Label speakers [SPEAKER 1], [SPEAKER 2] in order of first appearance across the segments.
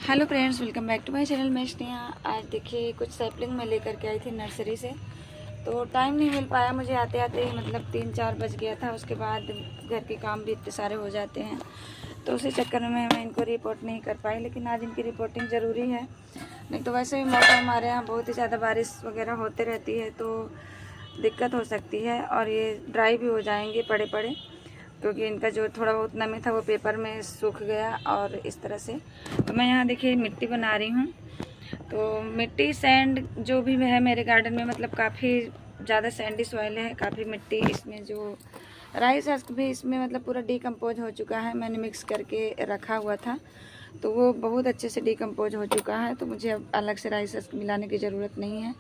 [SPEAKER 1] Hello friends, welcome back to my channel. मैं स्नेहा। आज देखिए कुछ सैपलिंग मैं लेकर के आई थी नर्सरी से, तो टाइम नहीं मिल पाया मुझे आते आते ही, मतलब 3-4 बज गया था। उसके बाद घर के काम भी इतने सारे हो जाते हैं, तो उसी चक्कर में मैं इनको रिपोर्ट नहीं कर पाई। लेकिन आज इनकी रिपोर्टिंग ज़रूरी है, नहीं तो वैसे भी मौसम हमारे यहाँ बहुत ही ज़्यादा बारिश वगैरह होते रहती है, तो दिक्कत हो सकती है। और ये ड्राई भी हो जाएंगे पड़े पड़े, क्योंकि इनका जो थोड़ा बहुत नमी था वो पेपर में सूख गया। और इस तरह से तो मैं यहाँ देखिए मिट्टी बना रही हूँ। तो मिट्टी सैंड जो भी है मेरे गार्डन में, मतलब काफ़ी ज़्यादा सैंडी सॉइल है, काफ़ी मिट्टी। इसमें जो राइस हस्क भी इसमें मतलब पूरा डिकम्पोज हो चुका है, मैंने मिक्स करके रखा हुआ था, तो वो बहुत अच्छे से डिकम्पोज हो चुका है। तो मुझे अब अलग से राइस हस्क मिलाने की ज़रूरत नहीं है,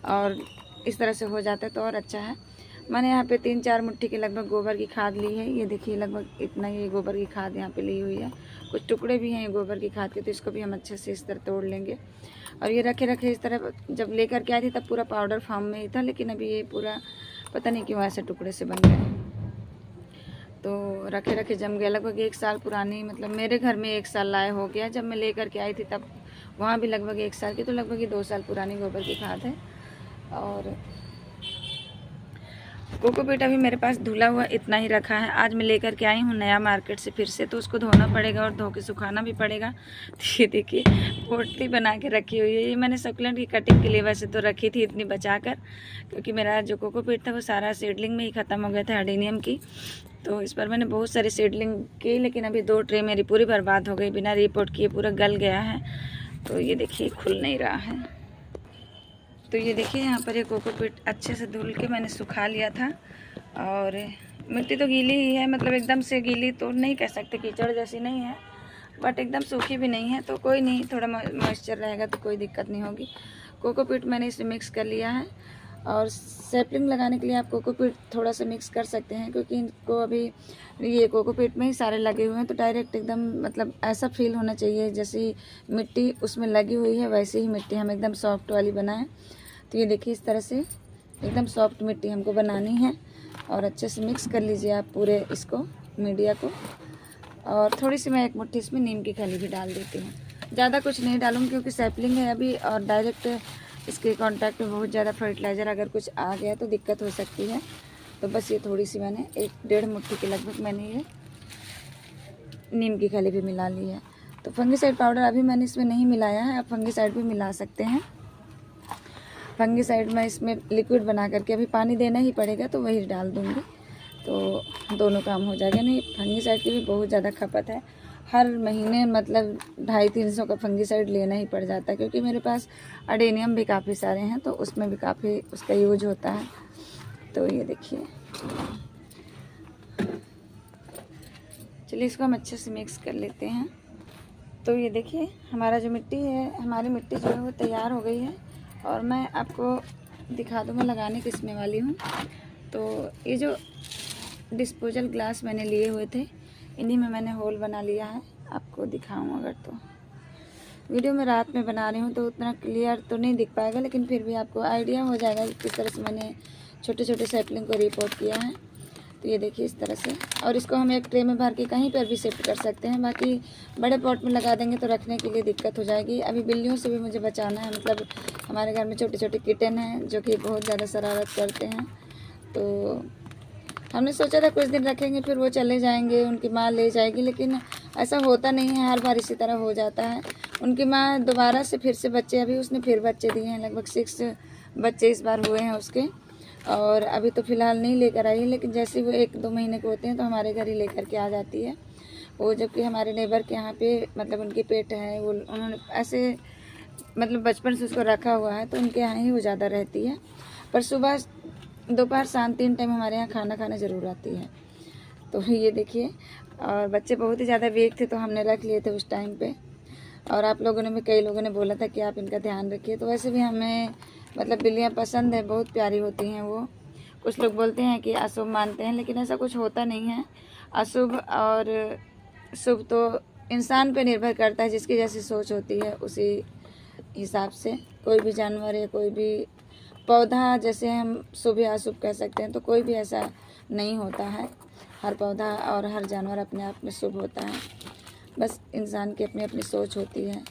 [SPEAKER 1] और इस तरह से हो जाता है तो और अच्छा है। मैंने यहाँ पे 3-4 मुट्ठी के लगभग गोबर की खाद ली है। ये देखिए लगभग इतना ही गोबर की खाद यहाँ पे ली हुई है। कुछ टुकड़े भी हैं गोबर की खाद के, तो इसको भी हम अच्छे से इस तरह तोड़ लेंगे। और ये रखे रखे इस तरह, जब लेकर के आई थी तब पूरा पाउडर फॉर्म में ही था, लेकिन अभी ये पूरा पता नहीं क्यों ऐसे टुकड़े से बन गए। तो रखे रखे जम गया। लगभग 1 साल पुरानी, मतलब मेरे घर में 1 साल लाए हो गया, जब मैं लेकर के आई थी तब वहाँ भी लगभग 1 साल की, तो लगभग ये 2 साल पुरानी गोबर की खाद है। और कोकोपीट अभी मेरे पास धुला हुआ इतना ही रखा है। आज मैं लेकर के आई हूँ नया मार्केट से फिर से, तो उसको धोना पड़ेगा और धो के सुखाना भी पड़ेगा। तो ये देखिए पोटली बना के रखी हुई है। ये मैंने सकुलेंट की कटिंग के लिए वैसे तो रखी थी इतनी बचा कर, क्योंकि मेरा जो कोकोपीट था वो सारा सीडलिंग में ही ख़त्म हो गया था एडेनियम की। तो इस पर मैंने बहुत सारी सीडलिंग की, लेकिन अभी 2 ट्रे मेरी पूरी बर्बाद हो गई बिना रिपोर्ट किए, पूरा गल गया है। तो ये देखिए खुल नहीं रहा है। तो ये देखिए यहाँ पर ये कोकोपीट अच्छे से धुल के मैंने सुखा लिया था। और मिट्टी तो गीली ही है, मतलब एकदम से गीली तो नहीं कह सकते, कीचड़ जैसी नहीं है, बट एकदम सूखी भी नहीं है। तो कोई नहीं, थोड़ा मॉइस्चर रहेगा तो कोई दिक्कत नहीं होगी। कोकोपीट मैंने इसमें मिक्स कर लिया है। और सैपलिंग लगाने के लिए आप कोकोपीट थोड़ा सा मिक्स कर सकते हैं, क्योंकि इनको अभी ये कोकोपीट में ही सारे लगे हुए हैं, तो डायरेक्ट एकदम मतलब ऐसा फील होना चाहिए जैसी मिट्टी उसमें लगी हुई है वैसे ही मिट्टी हम एकदम सॉफ्ट वाली बनाएं। तो ये देखिए इस तरह से एकदम सॉफ्ट मिट्टी हमको बनानी है। और अच्छे से मिक्स कर लीजिए आप पूरे इसको, मीडिया को। और थोड़ी सी मैं 1 मुट्ठी इसमें नीम की खली भी डाल देती हूँ। ज़्यादा कुछ नहीं डालूँगी क्योंकि सैपलिंग है अभी, और डायरेक्ट इसके कांटेक्ट में बहुत ज़्यादा फर्टिलाइज़र अगर कुछ आ गया तो दिक्कत हो सकती है। तो बस ये थोड़ी सी मैंने 1-1.5 मुट्ठी के लगभग मैंने ये नीम की खली भी मिला ली है। तो फंगीसाइड पाउडर अभी मैंने इसमें नहीं मिलाया है, आप फंगीसाइड भी मिला सकते हैं। फंगीसाइड मैं इसमें लिक्विड बना करके अभी पानी देना ही पड़ेगा, तो वही डाल दूँगी, तो दोनों काम हो जाएगा। नहीं, फंगीसाइड की भी बहुत ज़्यादा खपत है, हर महीने मतलब 250-300 का फंगीसाइड लेना ही पड़ जाता है, क्योंकि मेरे पास अडेनियम भी काफ़ी सारे हैं, तो उसमें भी काफ़ी उसका यूज होता है। तो ये देखिए, चलिए इसको हम अच्छे से मिक्स कर लेते हैं। तो ये देखिए हमारा जो मिट्टी है, हमारी मिट्टी जो है वो तैयार हो गई है, और मैं आपको दिखा दूँ मैं लगाने किसमें वाली हूँ। तो ये जो डिस्पोजल ग्लास मैंने लिए हुए थे, इन्हीं में मैंने होल बना लिया है। आपको दिखाऊं अगर तो वीडियो में रात में बना रही हूँ तो उतना क्लियर तो नहीं दिख पाएगा, लेकिन फिर भी आपको आइडिया हो जाएगा कि किस तरह से मैंने छोटे छोटे सैपलिंग को रिपोर्ट किया है। तो ये देखिए इस तरह से, और इसको हम एक ट्रे में भर के कहीं पर भी शिफ्ट कर सकते हैं। बाकी बड़े पॉट में लगा देंगे तो रखने के लिए दिक्कत हो जाएगी। अभी बिल्लियों से भी मुझे बचाना है, मतलब हमारे घर में छोटे छोटे किटन हैं जो कि बहुत ज़्यादा शरारत करते हैं। तो हमने सोचा था कुछ दिन रखेंगे फिर वो चले जाएंगे, उनकी माँ ले जाएगी, लेकिन ऐसा होता नहीं है, हर बार इसी तरह हो जाता है। उनकी माँ दोबारा से फिर से बच्चे, अभी उसने फिर बच्चे दिए हैं, लगभग 6 बच्चे इस बार हुए हैं उसके। और अभी तो फ़िलहाल नहीं लेकर आई है, लेकिन जैसे वो 1-2 महीने के होते हैं तो हमारे घर ही लेकर के आ जाती है वो। जबकि हमारे नेबर के यहाँ पे मतलब उनकी पेट है, वो उन्होंने ऐसे मतलब बचपन से उसको रखा हुआ है, तो उनके यहाँ ही वो ज़्यादा रहती है। पर सुबह दोपहर शाम 3 टाइम हमारे यहाँ खाना खाने ज़रूर आती है। तो ये देखिए, और बच्चे बहुत ही ज़्यादा वीक थे तो हमने रख लिए थे उस टाइम पे। और आप लोगों ने भी, कई लोगों ने बोला था कि आप इनका ध्यान रखिए। तो वैसे भी हमें मतलब बिल्लियाँ पसंद है, बहुत प्यारी होती हैं वो। कुछ लोग बोलते हैं कि अशुभ मानते हैं, लेकिन ऐसा कुछ होता नहीं है। अशुभ और शुभ तो इंसान पे निर्भर करता है, जिसकी जैसी सोच होती है उसी हिसाब से कोई भी जानवर है, कोई भी पौधा, जैसे हम शुभ या अशुभ कह सकते हैं, तो कोई भी ऐसा नहीं होता है। हर पौधा और हर जानवर अपने आप में शुभ होता है, बस इंसान की अपनी अपनी सोच होती है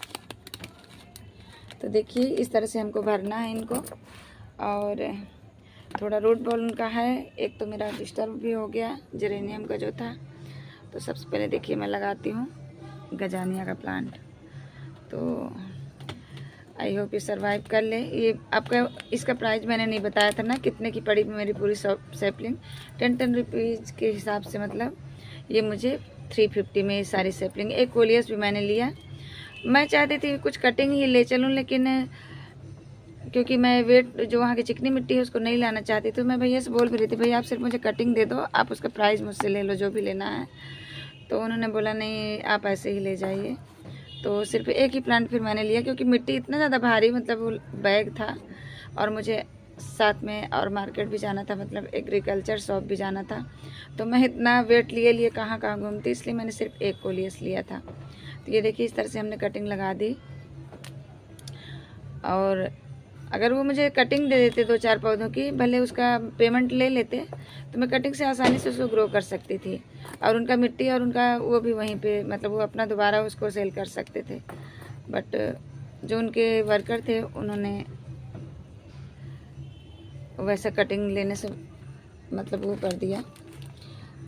[SPEAKER 1] तो देखिए इस तरह से हमको भरना है इनको। और थोड़ा रूट बॉल उनका है, एक तो मेरा डिस्टर्ब भी हो गया जेरेनियम का जो था। तो सबसे पहले देखिए मैं लगाती हूँ गजानिया का प्लांट। तो आई होप ये सर्वाइव कर ले। ये आपका इसका प्राइस मैंने नहीं बताया था ना कितने की पड़ी मेरी पूरी सैपलिंग। 10 रुपीज़ के हिसाब से, मतलब ये मुझे 350 में सारी सैपलिंग। एक कोलियस भी मैंने लिया। मैं चाहती थी कुछ कटिंग ही ले चलूँ, लेकिन क्योंकि मैं वेट जो वहाँ की चिकनी मिट्टी है उसको नहीं लाना चाहती, तो मैं भैया से बोल भी रही थी भैया आप सिर्फ मुझे कटिंग दे दो, आप उसका प्राइस मुझसे ले लो जो भी लेना है। तो उन्होंने बोला नहीं आप ऐसे ही ले जाइए। तो सिर्फ एक ही प्लांट फिर मैंने लिया, क्योंकि मिट्टी इतना ज़्यादा भारी, मतलब वो बैग था और मुझे साथ में और मार्केट भी जाना था, मतलब एग्रीकल्चर शॉप भी जाना था। तो मैं इतना वेट लिए कहाँ कहाँ घूमती, इसलिए मैंने सिर्फ एक कोलियस लिया था। तो ये देखिए इस तरह से हमने कटिंग लगा दी। और अगर वो मुझे कटिंग दे देते 2-4 पौधों की, भले उसका पेमेंट ले लेते, तो मैं कटिंग से आसानी से उसको ग्रो कर सकती थी। और उनका मिट्टी और उनका वो भी वहीं पे, मतलब वो अपना दोबारा उसको सेल कर सकते थे। बट जो उनके वर्कर थे उन्होंने वैसा कटिंग लेने से मतलब वो कर दिया।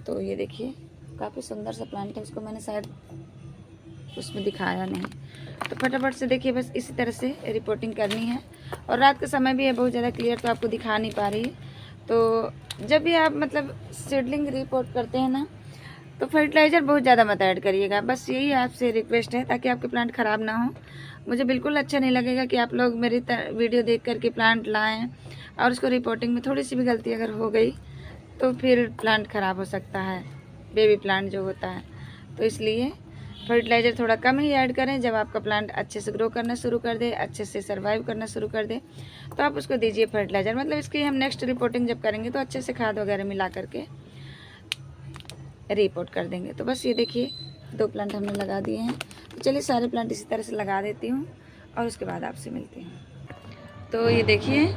[SPEAKER 1] तो ये देखिए काफ़ी सुंदर सा प्लांट है, उसको मैंने शायद उसमें दिखाया नहीं। तो फटाफट से देखिए बस इसी तरह से रिपोर्टिंग करनी है। और रात का समय भी है बहुत ज़्यादा क्लियर, तो आपको दिखा नहीं पा रही है। तो जब भी आप मतलब सीडलिंग रिपोर्ट करते हैं ना, तो फर्टिलाइज़र बहुत ज़्यादा मत ऐड करिएगा। बस यही आपसे रिक्वेस्ट है, ताकि आपके प्लांट ख़राब ना हो। मुझे बिल्कुल अच्छा नहीं लगेगा कि आप लोग मेरी वीडियो देख करके प्लांट लाएँ और उसको रिपोर्टिंग में थोड़ी सी भी गलती अगर हो गई तो फिर प्लांट ख़राब हो सकता है, बेबी प्लांट जो होता है। तो इसलिए फर्टिलाइज़र थोड़ा कम ही ऐड करें। जब आपका प्लांट अच्छे से ग्रो करना शुरू कर दे, अच्छे से सर्वाइव करना शुरू कर दे, तो आप उसको दीजिए फर्टिलाइज़र। मतलब इसकी हम नेक्स्ट रिपोर्टिंग जब करेंगे तो अच्छे से खाद वगैरह मिला करके रिपोर्ट कर देंगे। तो बस ये देखिए 2 प्लांट हमने लगा दिए हैं। तो चलिए सारे प्लांट इसी तरह से लगा देती हूँ और उसके बाद आपसे मिलती हूँ। तो ये देखिए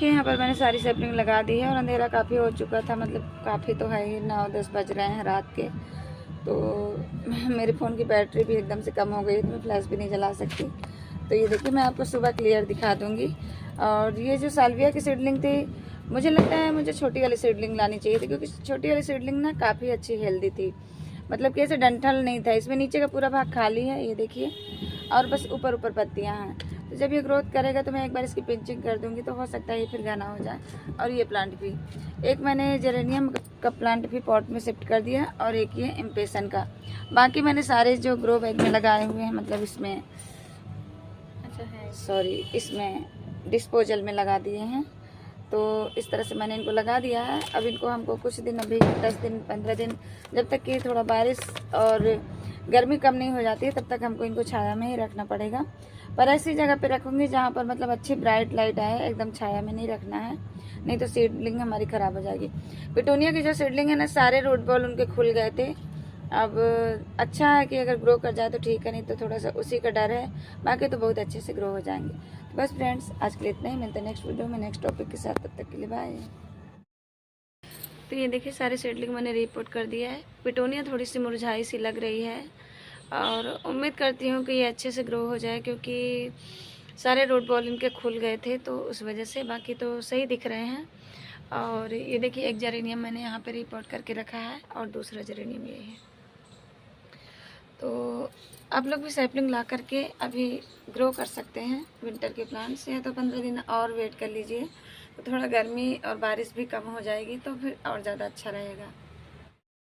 [SPEAKER 1] यहाँ पर मैंने सारी सैपलिंग लगा दी है। और अंधेरा काफ़ी हो चुका था, मतलब काफ़ी तो है ही, 9-10 बज रहे हैं रात के। तो मेरे फ़ोन की बैटरी भी एकदम से कम हो गई, तो मैं फ्लैश भी नहीं जला सकती। तो ये देखिए मैं आपको सुबह क्लियर दिखा दूँगी। और ये जो साल्विया की सीडलिंग थी, मुझे लगता है मुझे छोटी वाली सीडलिंग लानी चाहिए थी, क्योंकि छोटी वाली सीडलिंग ना काफ़ी अच्छी हेल्दी थी। मतलब कि ऐसे डंठल नहीं था, इसमें नीचे का पूरा भाग खाली है ये देखिए, और बस ऊपर ऊपर पत्तियाँ हैं। तो जब ये ग्रोथ करेगा तो मैं एक बार इसकी पिंचिंग कर दूंगी, तो हो सकता है ये फिर घना हो जाए। और ये प्लांट भी, एक मैंने जेरेनियम का प्लांट भी पॉट में शिफ्ट कर दिया, और एक ये इम्पेशन का। बाकी मैंने सारे जो ग्रो बैग में लगाए हुए हैं, मतलब इसमें इसमें डिस्पोजल में लगा दिए हैं। तो इस तरह से मैंने इनको लगा दिया है। अब इनको हमको कुछ दिन, अभी 10 दिन 15 दिन, जब तक कि थोड़ा बारिश और गर्मी कम नहीं हो जाती है, तब तक हमको इनको छाया में ही रखना पड़ेगा। पर ऐसी जगह पे रखूँगी जहाँ पर मतलब अच्छी ब्राइट लाइट आए, एकदम छाया में नहीं रखना है, नहीं तो सीडलिंग हमारी ख़राब हो जाएगी। पिटूनिया की जो सीडलिंग है ना, सारे रूट बॉल उनके खुल गए थे। अब अच्छा है कि अगर ग्रो कर जाए तो ठीक है, नहीं तो थोड़ा सा उसी का डर है। बाकी तो बहुत अच्छे से ग्रो हो जाएंगे। तो बस फ्रेंड्स आज के लिए इतना ही, मिलते हैं नेक्स्ट वीडियो में नेक्स्ट टॉपिक के साथ। तब तक के लिए बाय। तो ये देखिए सारे सीडलिंग मैंने रिपोर्ट कर दिया है। पिटोनिया थोड़ी सी मुरझाई सी लग रही है, और उम्मीद करती हूँ कि ये अच्छे से ग्रो हो जाए, क्योंकि सारे रूट बॉल इनके खुल गए थे तो उस वजह से। बाकी तो सही दिख रहे हैं। और ये देखिए एक जेरेनियम मैंने यहाँ पे रिपोर्ट करके रखा है, और दूसरा जेरेनियम ये है। तो आप लोग भी सैपलिंग ला करके अभी ग्रो कर सकते हैं विंटर के प्लांट्स, या तो 15 दिन और वेट कर लीजिए, तो थोड़ा गर्मी और बारिश भी कम हो जाएगी, तो फिर और ज़्यादा अच्छा रहेगा।